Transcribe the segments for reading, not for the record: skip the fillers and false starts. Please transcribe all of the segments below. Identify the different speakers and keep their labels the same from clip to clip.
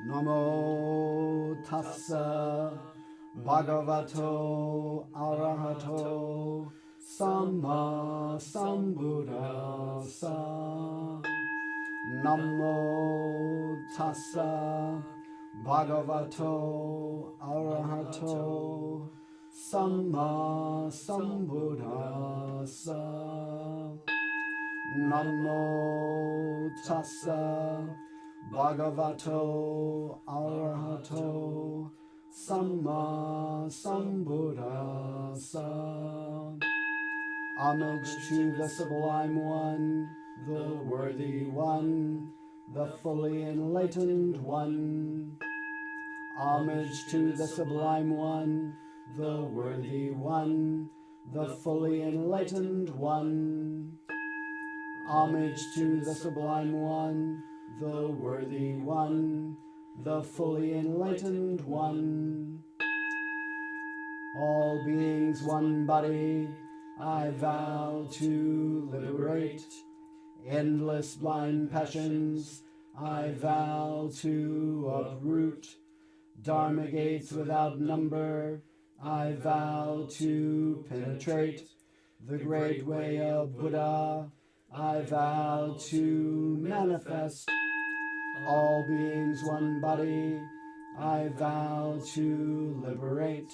Speaker 1: Namo tassa bhagavato arahato samma sambuddhassa. Namo tassa bhagavato arahato samma sambuddhassa. Namo tassa bhagavato arahato samma sambuddhassa. Homage to the Sublime One, the Worthy One, the fully enlightened One. Homage to the Sublime One, the Worthy One, the fully enlightened One. Homage to the Sublime One, the Worthy One, the fully enlightened One. All beings one body, I vow to liberate. Endless blind passions, I vow to uproot. Dharma gates without number, I vow to penetrate. The great way of Buddha, I vow to manifest. All beings one body, I vow to liberate.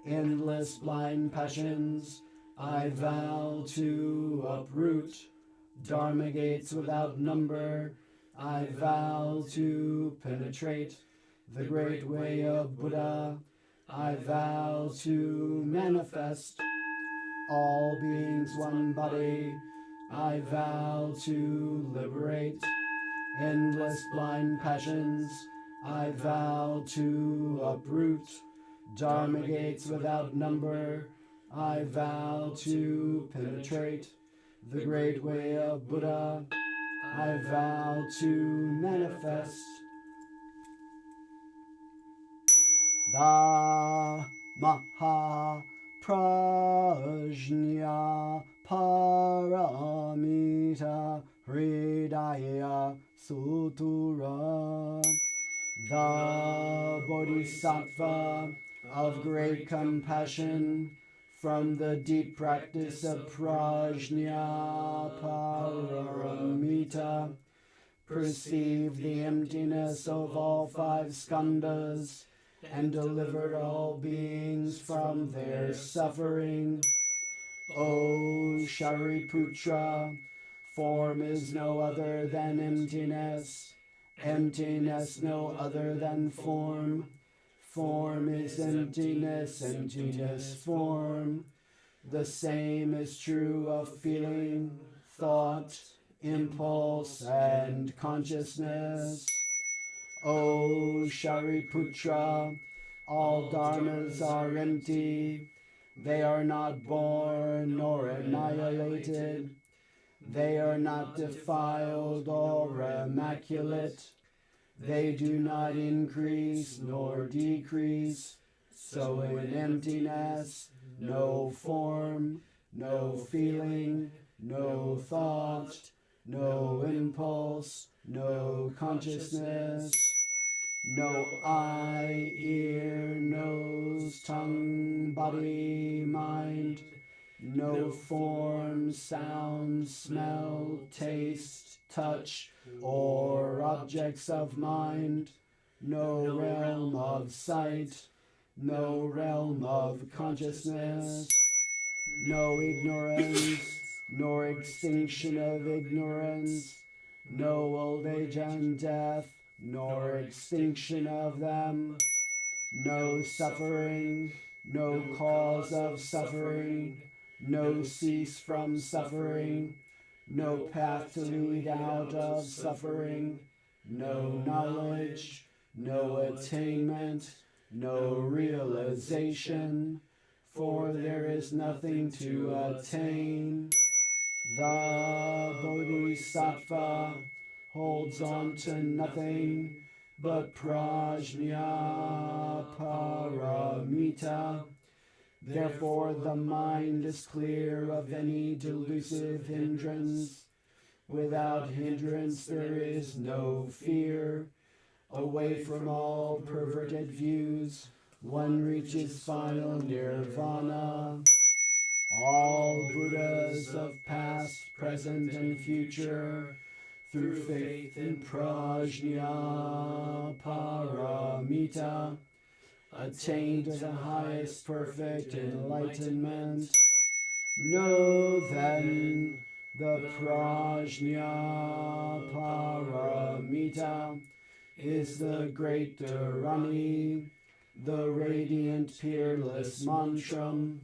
Speaker 1: Endless blind passions, I vow to uproot. Dharma gates without number, I vow to penetrate. The great way of Buddha, I vow to manifest. All beings one body, I vow to liberate. Endless blind passions, I vow to uproot. Dharma gates without number, I vow to penetrate. The great way of Buddha, I vow to manifest. Maha prajna paramita hridaya sutura. The Bodhisattva of great compassion, from the deep practice of prajna paramita, perceived the emptiness of all five skandhas and delivered all beings from their suffering. O Shariputra, form is no other than emptiness, emptiness no other than form. Form is emptiness, emptiness form. The same is true of feeling, thought, impulse, and consciousness. O Shariputra, all dharmas are empty. They are not born nor annihilated. They are not defiled or immaculate. They do not increase nor decrease. So in emptiness, no form, no feeling, no thought, no impulse, no consciousness, no eye, ear, nose, tongue, body, mind, no form, sound, smell, taste, touch, or objects of mind, no realm of sight, no realm of consciousness, no ignorance, nor extinction of ignorance, no old age and death, nor extinction of them, no suffering, no cause of suffering, no cease from suffering, no path to lead out of suffering, no knowledge, no attainment, no realization, for there is nothing to attain. The Bodhisattva holds on to nothing but prajna paramita. Therefore the mind is clear of any delusive hindrance. Without hindrance there is no fear. Away from all perverted views, one reaches final nirvana. All Buddhas of past, present, and future, through faith in prajna paramita, attained the highest perfect enlightenment. Know then the prajna paramita is the great dharani, the radiant peerless mantram,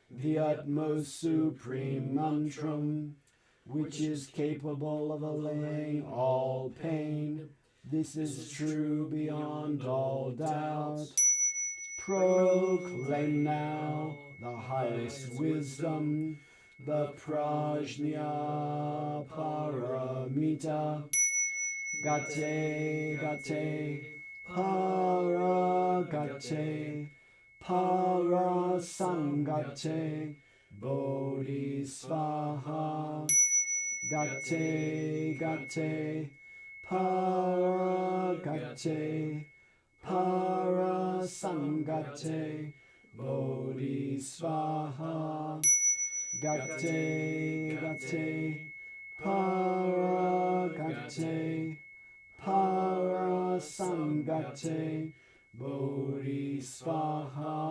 Speaker 1: the utmost supreme mantram, which is capable of allaying all pain. This is true beyond all doubt. Proclaim now the highest wisdom, the prajna paramita. Gate, gate, paragate, parasangate, bodhisvaha. Gate, gate, paragate, parasangate, bodhisvaha. Gate, gate, paragate, parasangate, bodhisvaha.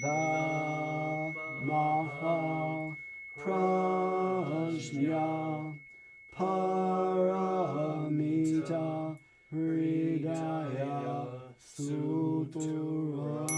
Speaker 1: The maha prajna paramita hridaya sutura.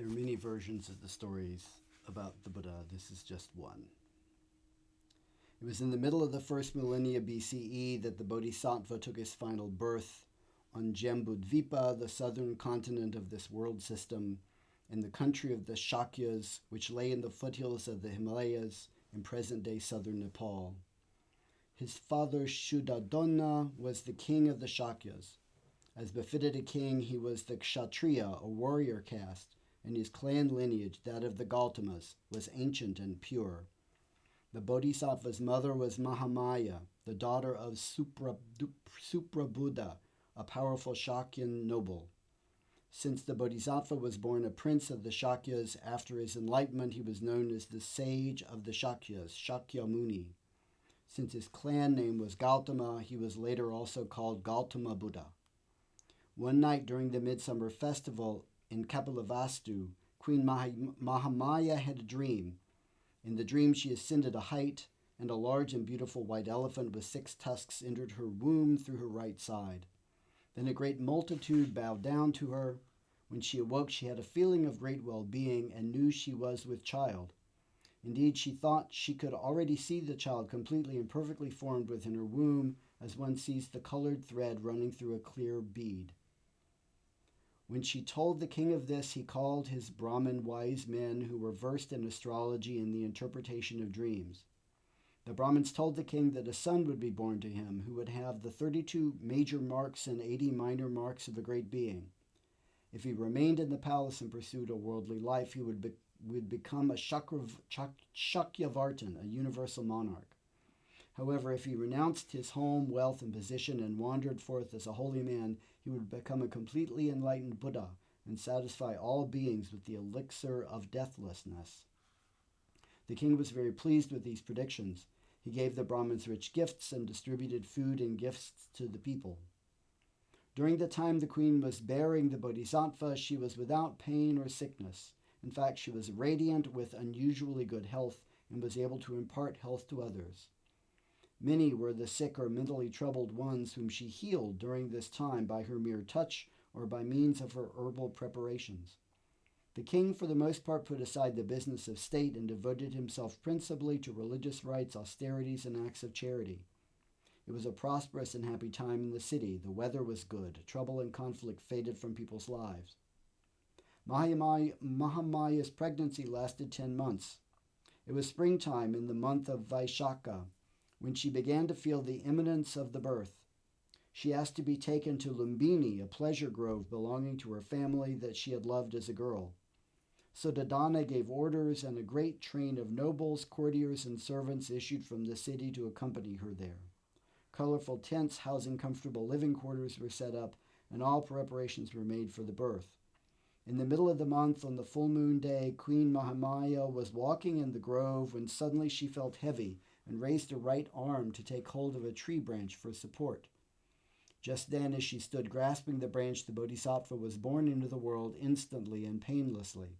Speaker 1: There are many versions of the stories about the Buddha. This is just one. It was in the middle of the first millennia BCE that the Bodhisattva took his final birth on Jambudvipa, the southern continent of this world system, in the country of the Shakyas, which lay in the foothills of the Himalayas in present-day southern Nepal. His father Shuddhadonna was the king of the Shakyas. As befitted a king, he was the Kshatriya, a warrior caste, and his clan lineage, that of the Gautamas, was ancient and pure. The Bodhisattva's mother was Mahamaya, the daughter of Suprabuddha, a powerful Shakyan noble. Since the Bodhisattva was born a prince of the Shakyas, after his enlightenment he was known as the sage of the Shakyas, Shakyamuni. Since his clan name was Gautama, he was later also called Gautama Buddha. One night during the midsummer festival in Kapilavastu, Queen Mahamaya had a dream. In the dream she ascended a height, and a large and beautiful white elephant with 6 tusks entered her womb through her right side. Then a great multitude bowed down to her. When she awoke, she had a feeling of great well-being and knew she was with child. Indeed, she thought she could already see the child completely and perfectly formed within her womb, as one sees the colored thread running through a clear bead. When she told the king of this, he called his Brahmin wise men who were versed in astrology and the interpretation of dreams. The Brahmins told the king that a son would be born to him who would have the 32 major marks and 80 minor marks of a great being. If he remained in the palace and pursued a worldly life, he would become a Shakyavartin, a universal monarch. However, if he renounced his home, wealth, and position and wandered forth as a holy man, he would become a completely enlightened Buddha and satisfy all beings with the elixir of deathlessness. The king was very pleased with these predictions. He gave the Brahmins rich gifts and distributed food and gifts to the people. During the time the queen was bearing the Bodhisattva, she was without pain or sickness. In fact, she was radiant with unusually good health and was able to impart health to others. Many were the sick or mentally troubled ones whom she healed during this time by her mere touch or by means of her herbal preparations. The king, for the most part, put aside the business of state and devoted himself principally to religious rites, austerities, and acts of charity. It was a prosperous and happy time in the city. The weather was good. Trouble and conflict faded from people's lives. Mahamaya's pregnancy lasted 10 months. It was springtime in the month of Vaishakha, when she began to feel the imminence of the birth. She asked to be taken to Lumbini, a pleasure grove belonging to her family that she had loved as a girl. Suddhadana gave orders, and a great train of nobles, courtiers, and servants issued from the city to accompany her there. Colorful tents housing comfortable living quarters were set up, and all preparations were made for the birth. In the middle of the month, on the full moon day, Queen Mahamaya was walking in the grove when suddenly she felt heavy and raised her right arm to take hold of a tree branch for support. Just then, as she stood grasping the branch, the Bodhisattva was born into the world instantly and painlessly.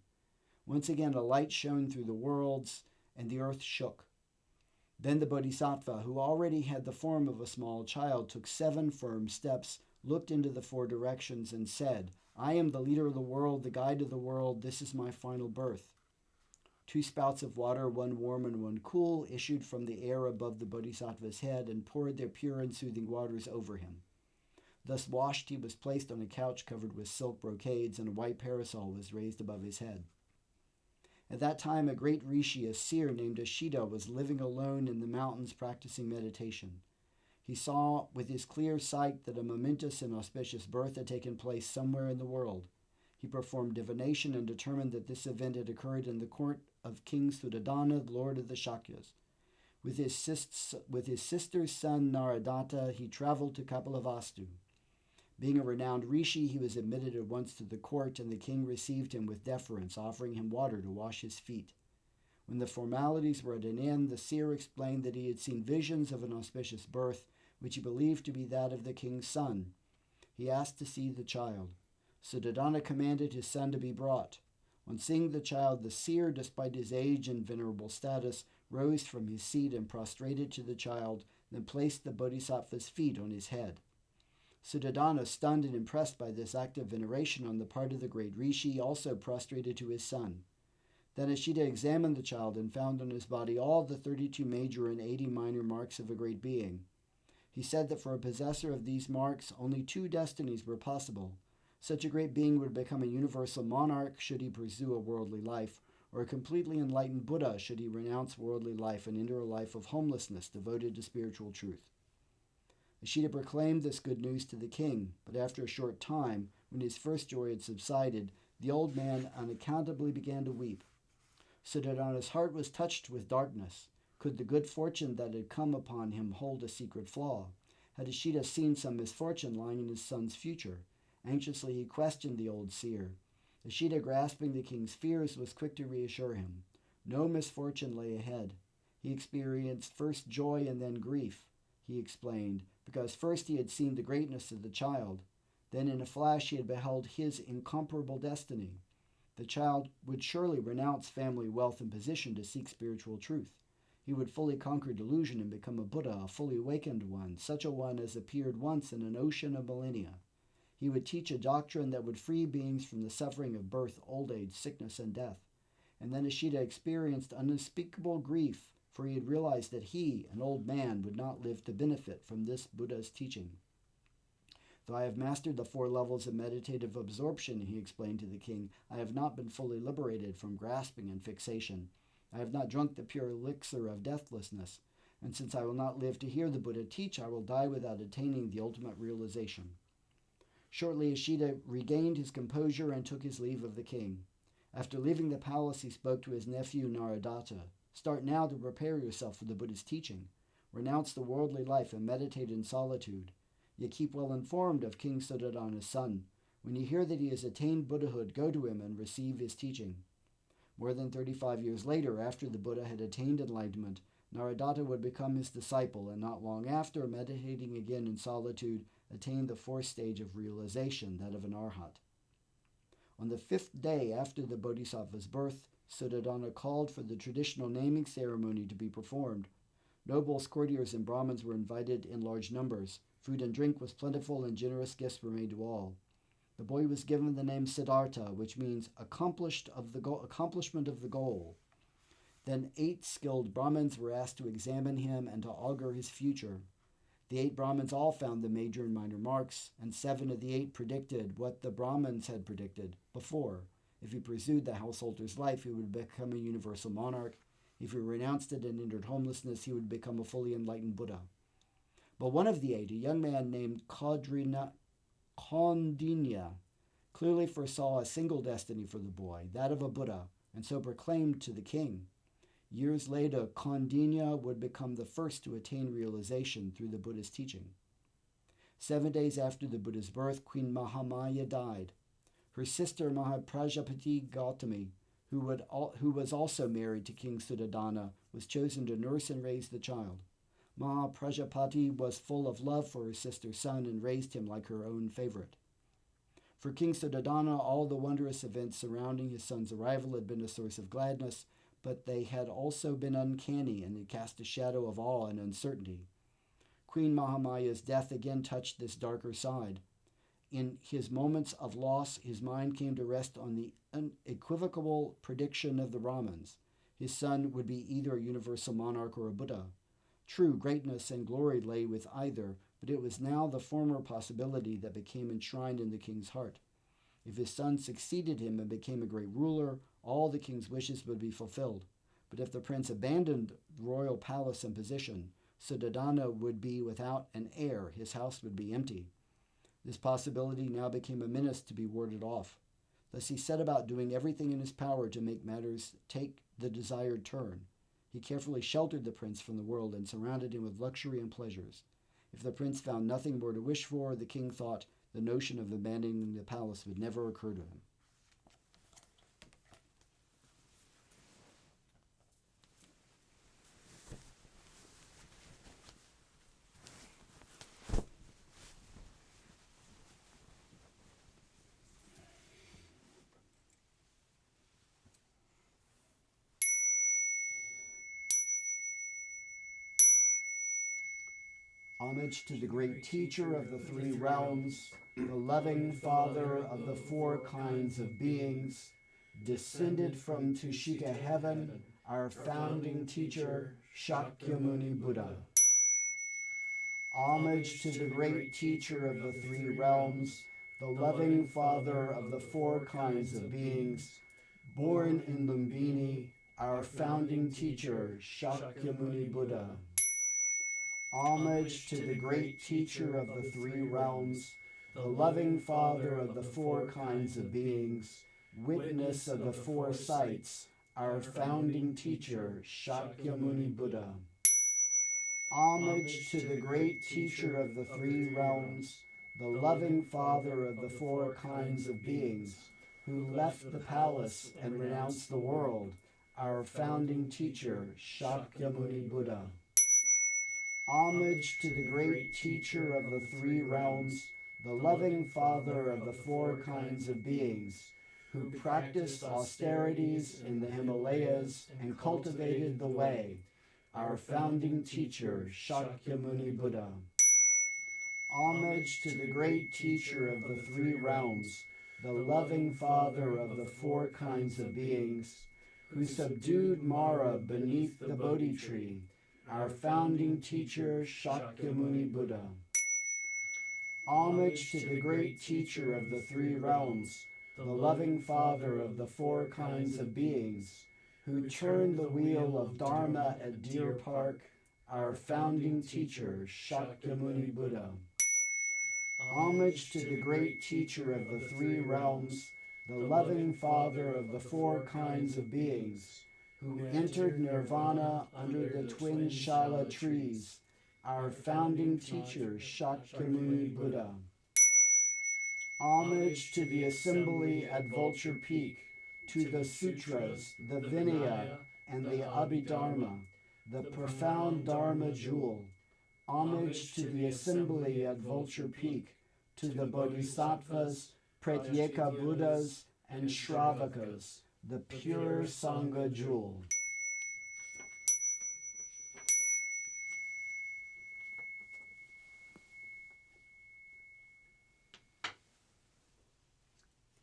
Speaker 1: Once again, a light shone through the worlds, and the earth shook. Then the Bodhisattva, who already had the form of a small child, took 7 firm steps, looked into the 4 directions, and said, "I am the leader of the world, the guide of the world. This is my final birth." 2 spouts of water, one warm and one cool, issued from the air above the Bodhisattva's head and poured their pure and soothing waters over him. Thus washed, he was placed on a couch covered with silk brocades, and a white parasol was raised above his head. At that time, a great rishi, a seer named Ashita, was living alone in the mountains practicing meditation. He saw with his clear sight that a momentous and auspicious birth had taken place somewhere in the world. He performed divination and determined that this event had occurred in the court of King Suddhadana, lord of the Shakyas. With his sister's son Naradatta, he traveled to Kapilavastu. Being a renowned rishi, he was admitted at once to the court, and the king received him with deference, offering him water to wash his feet. When the formalities were at an end, the seer explained that he had seen visions of an auspicious birth, which he believed to be that of the king's son. He asked to see the child. Suddhadana commanded his son to be brought. On seeing the child, the seer, despite his age and venerable status, rose from his seat and prostrated to the child, then placed the Bodhisattva's feet on his head. Suddhodana, stunned and impressed by this act of veneration on the part of the great rishi, also prostrated to his son. Then Ashita examined the child and found on his body all the 32 major and 80 minor marks of a great being. He said that for a possessor of these marks, only 2 destinies were possible. Such a great being would become a universal monarch should he pursue a worldly life, or a completely enlightened Buddha should he renounce worldly life and enter a life of homelessness devoted to spiritual truth. Ashita proclaimed this good news to the king, but after a short time, when his first joy had subsided, the old man unaccountably began to weep. Suddhodana's heart was touched with darkness. Could the good fortune that had come upon him hold a secret flaw? Had Ashita seen some misfortune lying in his son's future? Anxiously he questioned the old seer. Ashita, grasping the king's fears, was quick to reassure him. No misfortune lay ahead. He experienced first joy and then grief, he explained, because first he had seen the greatness of the child. Then in a flash he had beheld his incomparable destiny. The child would surely renounce family wealth and position to seek spiritual truth. He would fully conquer delusion and become a Buddha, a fully awakened one, such a one as appeared once in an ocean of millennia. He would teach a doctrine that would free beings from the suffering of birth, old age, sickness, and death. And then Ashita experienced unspeakable grief, for he had realized that he, an old man, would not live to benefit from this Buddha's teaching. Though I have mastered the 4 levels of meditative absorption, he explained to the king, I have not been fully liberated from grasping and fixation. I have not drunk the pure elixir of deathlessness, and since I will not live to hear the Buddha teach, I will die without attaining the ultimate realization. Shortly, Ashita regained his composure and took his leave of the king. After leaving the palace, he spoke to his nephew Naradatta. Start now to prepare yourself for the Buddha's teaching. Renounce the worldly life and meditate in solitude. Yet keep well informed of King Suddhodana's son. When you hear that he has attained Buddhahood, go to him and receive his teaching. More than 35 years later, after the Buddha had attained enlightenment, Naradatta would become his disciple, and not long after, meditating again in solitude, attained the 4th stage of realization, that of an arhat. On the 5th day after the Bodhisattva's birth, Suddhodana called for the traditional naming ceremony to be performed. Nobles, courtiers, and Brahmins were invited in large numbers. Food and drink was plentiful, and generous gifts were made to all. The boy was given the name Siddhartha, which means accomplishment of the goal. Then 8 skilled Brahmins were asked to examine him and to augur his future. The 8 Brahmins all found the major and minor marks, and 7 of the 8 predicted what the Brahmins had predicted before. If he pursued the householder's life, he would become a universal monarch. If he renounced it and entered homelessness, he would become a fully enlightened Buddha. But one of the 8, a young man named Kaundinya, clearly foresaw a single destiny for the boy, that of a Buddha, and so proclaimed to the king. Years later, Kaundinya would become the first to attain realization through the Buddha's teaching. 7 days after the Buddha's birth, Queen Mahamaya died. Her sister Mahaprajapati Gautami, who was also married to King Suddhodana, was chosen to nurse and raise the child. Mahaprajapati was full of love for her sister's son and raised him like her own favorite. For King Suddhodana, all the wondrous events surrounding his son's arrival had been a source of gladness, but they had also been uncanny and had cast a shadow of awe and uncertainty. Queen Mahamaya's death again touched this darker side. In his moments of loss, his mind came to rest on the unequivocal prediction of the Brahmins. His son would be either a universal monarch or a Buddha. True, greatness and glory lay with either, but it was now the former possibility that became enshrined in the king's heart. If his son succeeded him and became a great ruler, all the king's wishes would be fulfilled. But if the prince abandoned the royal palace and position, Suddhodana would be without an heir. His house would be empty. This possibility now became a menace to be warded off. Thus he set about doing everything in his power to make matters take the desired turn. He carefully sheltered the prince from the world and surrounded him with luxury and pleasures. If the prince found nothing more to wish for, the king thought the notion of abandoning the palace would never occur to him. Homage to the great teacher of the three realms, the loving Father of the four kinds of beings, descended from Tushika heaven, our founding teacher, Shakyamuni Buddha. Homage to the great teacher of the three realms, the loving Father of the four kinds of beings, born in Lumbini, our founding teacher, Shakyamuni Buddha. Homage to the great teacher of the three realms, the loving Father of the four kinds of beings, witness of the four sights, our founding teacher, Shakyamuni Buddha. Homage to the great teacher of the three realms, the loving Father of the four kinds of beings, who left the palace and renounced the world, our founding teacher, Shakyamuni Buddha. Homage to the great teacher of the three realms, the loving Father of the four kinds of beings, who practiced austerities in the Himalayas and cultivated the way, our founding teacher, Shakyamuni Buddha. Homage to the great teacher of the three realms, the loving Father of the four kinds of beings, who subdued Mara beneath the Bodhi tree, our founding teacher, Shakyamuni Buddha. Homage to the great teacher of the three realms, the loving Father of the four kinds of beings, who turned the wheel of Dharma at Deer Park, our founding teacher, Shakyamuni Buddha. Homage to the great teacher of the three realms, the loving Father of the four kinds of beings, who entered nirvana under the twin Shala trees, our founding teacher, Shakyamuni Buddha. Homage to the assembly at Vulture Peak, to the sutras, the Vinaya, and the Abhidharma, the profound Dharma jewel. Homage to the assembly at Vulture Peak, to the Bodhisattvas, Pratyeka Buddhas, and Shravakas, the pure Sangha jewel.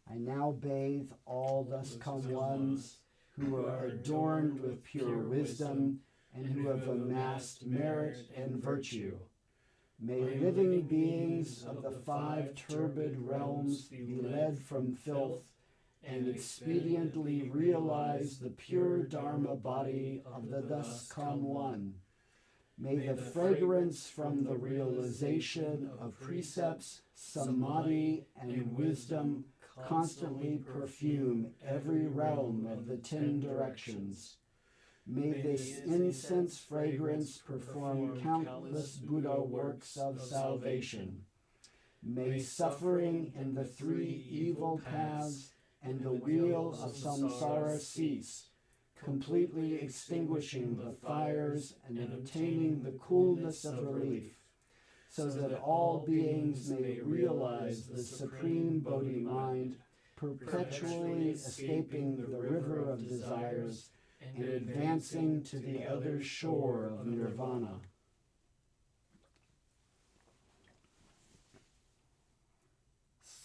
Speaker 1: I now bathe all thus come ones who are adorned with pure wisdom and who have amassed merit and virtue. May living beings of the five turbid realms be led from filth and expediently realize the pure Dharma body of the thus come one. May the fragrance from the realization of precepts, samadhi, and wisdom constantly perfume every realm of the 10 directions. May this incense fragrance perform countless Buddha works of salvation. May suffering in the three evil paths and the wheel of samsara cease, completely extinguishing the fires and obtaining the coolness of relief, so that all beings may realize the supreme Bodhi mind, perpetually escaping the river of desires and advancing to the other shore of nirvana.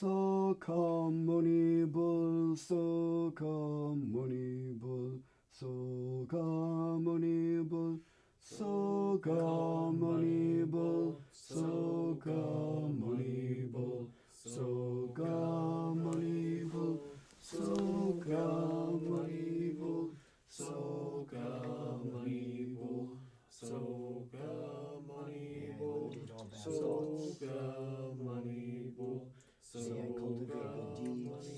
Speaker 1: Sokam Muni Bul, Sokam Muni Bul, Sokam Muni Bul, Sokam Muni Bul, Sokam Muni Bul, Sokam Muni Bul, Sokam Muni Bul, Sokam Muni Bul, Sokam Muni Bul, Sokam Muni Bul. May I cultivate good deeds.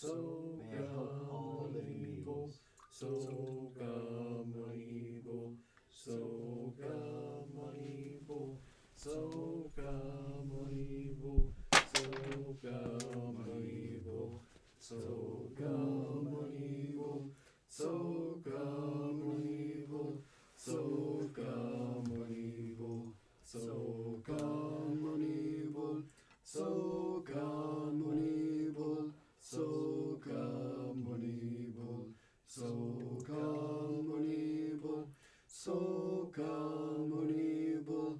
Speaker 1: May I help all living beings. Sokam Muni Bul, Sokam Muni Bul, Sokam Muni Bul, Sokam Muni Bul, Sokam Muni Bul, Sokam Muni Bul, Sokam Muni Bul, Sokam Muni Bul, Sokam Muni Bul, Sokam Muni Bul, Sokam Muni Bul, Sokam Muni Bul,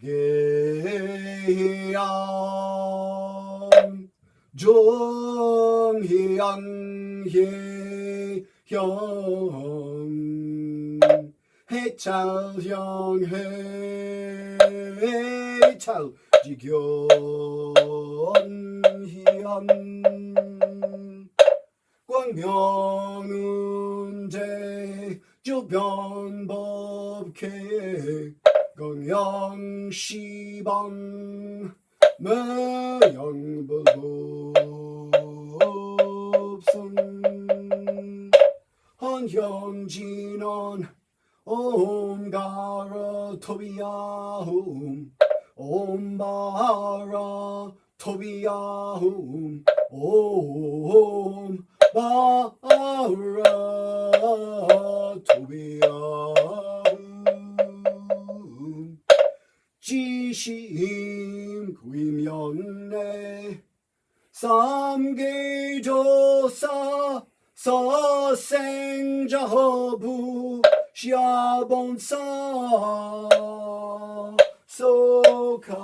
Speaker 2: 계양 종희양혜형 해찰형해찰 지견희연 광명은제 주변법계 경영시방 매영불급성 헌형진원 옴가라 토비야훔 옴바라 토비야훔 옴바라 토비야훔 지심 구임연내 삼계조사 서생자부 시아본사 소가문이부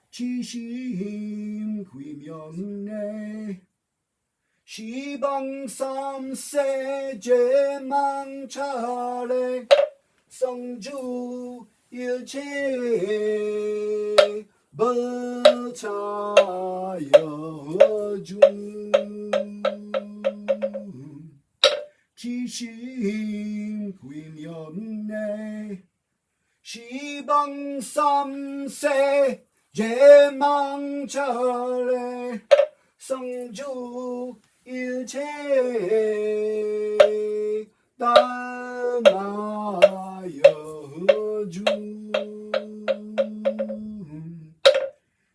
Speaker 2: 지심 구임연내 시방삼세 제망차례 성주 일체 벌차여중 지심 구임연내 시방삼세 제망차례 성주 일체 따마여중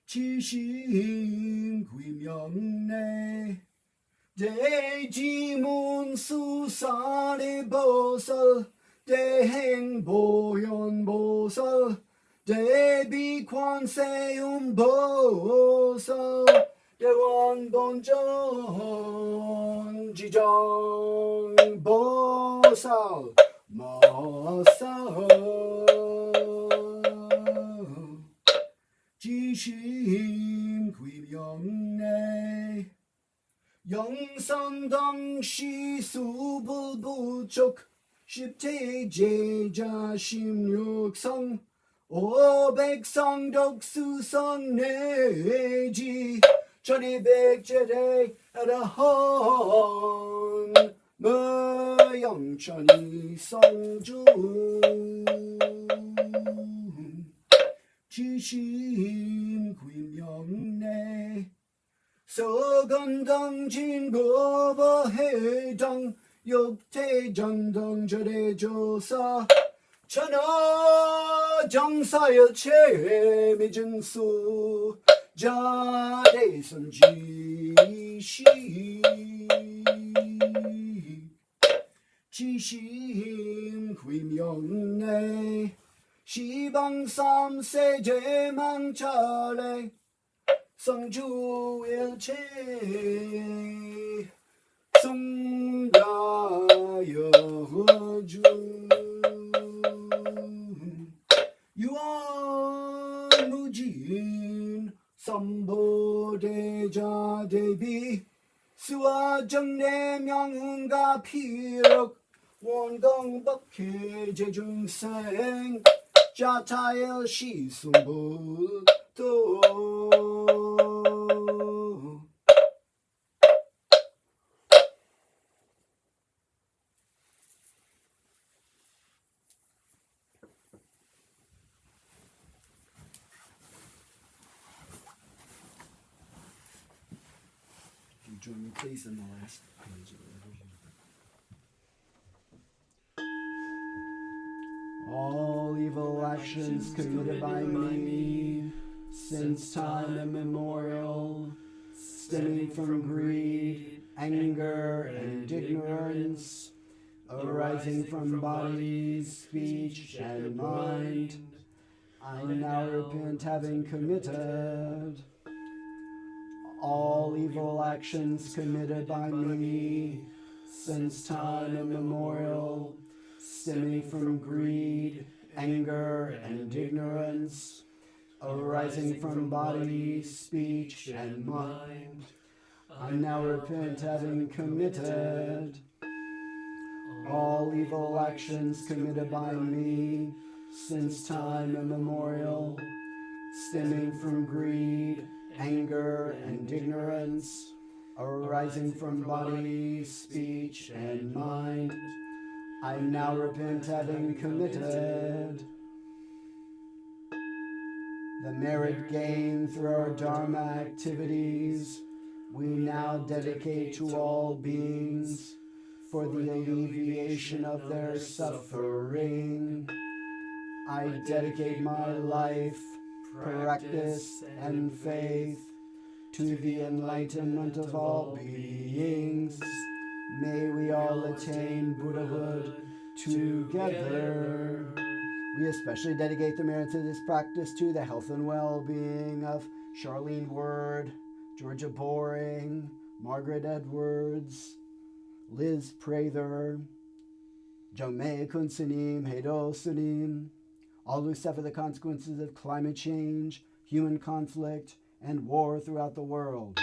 Speaker 2: 지심 구임연내 대지문수사리 보살 대행보현보살 대비관세음보살 대원본전 지정보살 마살 지심 구임연내 영성당시 수불부족 10태 제자 16성 500성덕수성 내지 1200제대 아라헌 무영천이 성주 지심 구임연내 서건당진고보해당 육태전당절의조사 천하정사열체 미증수 자대선지시 지심 구임연내 시방삼세 제망차례 성주일체 송가여중 유한무진 삼보대자 대비 수화정례명운가 피력 원공법회 제중생 자타일 시승부도 join me please in the last page of the revision. All evil actions committed by me since time immemorial, stemming from greed, anger, and ignorance, arising from body, speech, and mind, I now repent having committed. All evil actions committed by me since time immemorial, stemming from greed, anger, and ignorance, arising from body, speech, and mind. I now repent having committed all evil actions committed by me since time immemorial, stemming from greed, anger, and ignorance, arising from body, speech, and mind. I now repent having committed the merit gained through our Dharma activities. We now dedicate to all beings for the alleviation of their suffering. I dedicate my life, practice, and faith to the enlightenment of all beings. May we all attain Buddhahood together. We especially dedicate the merits of this practice to the health and well-being of Charlene Word, Georgia Boring, Margaret Edwards, Liz Prather, Jome Kunsanim, Hedo Sunim, all who suffer the consequences of climate change, human conflict, and war throughout the world.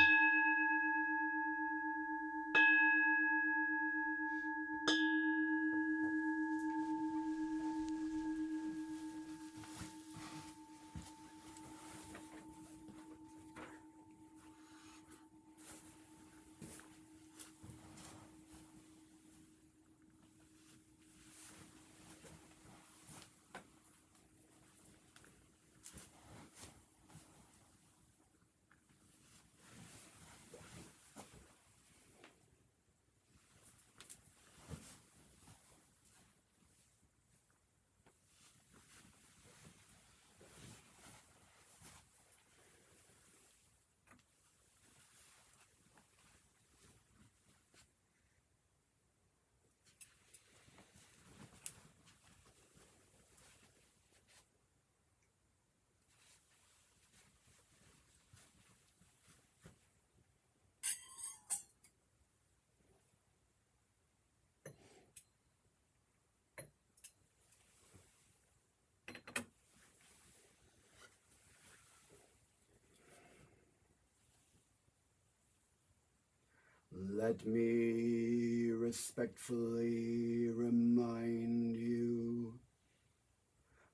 Speaker 2: Let me respectfully remind you,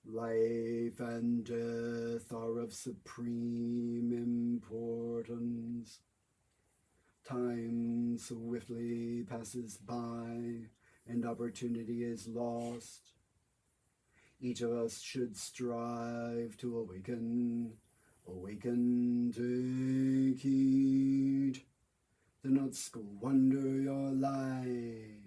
Speaker 2: life and death are of supreme importance. Time swiftly passes by and opportunity is lost. Each of us should strive to awaken, take heed. Do not squander your life.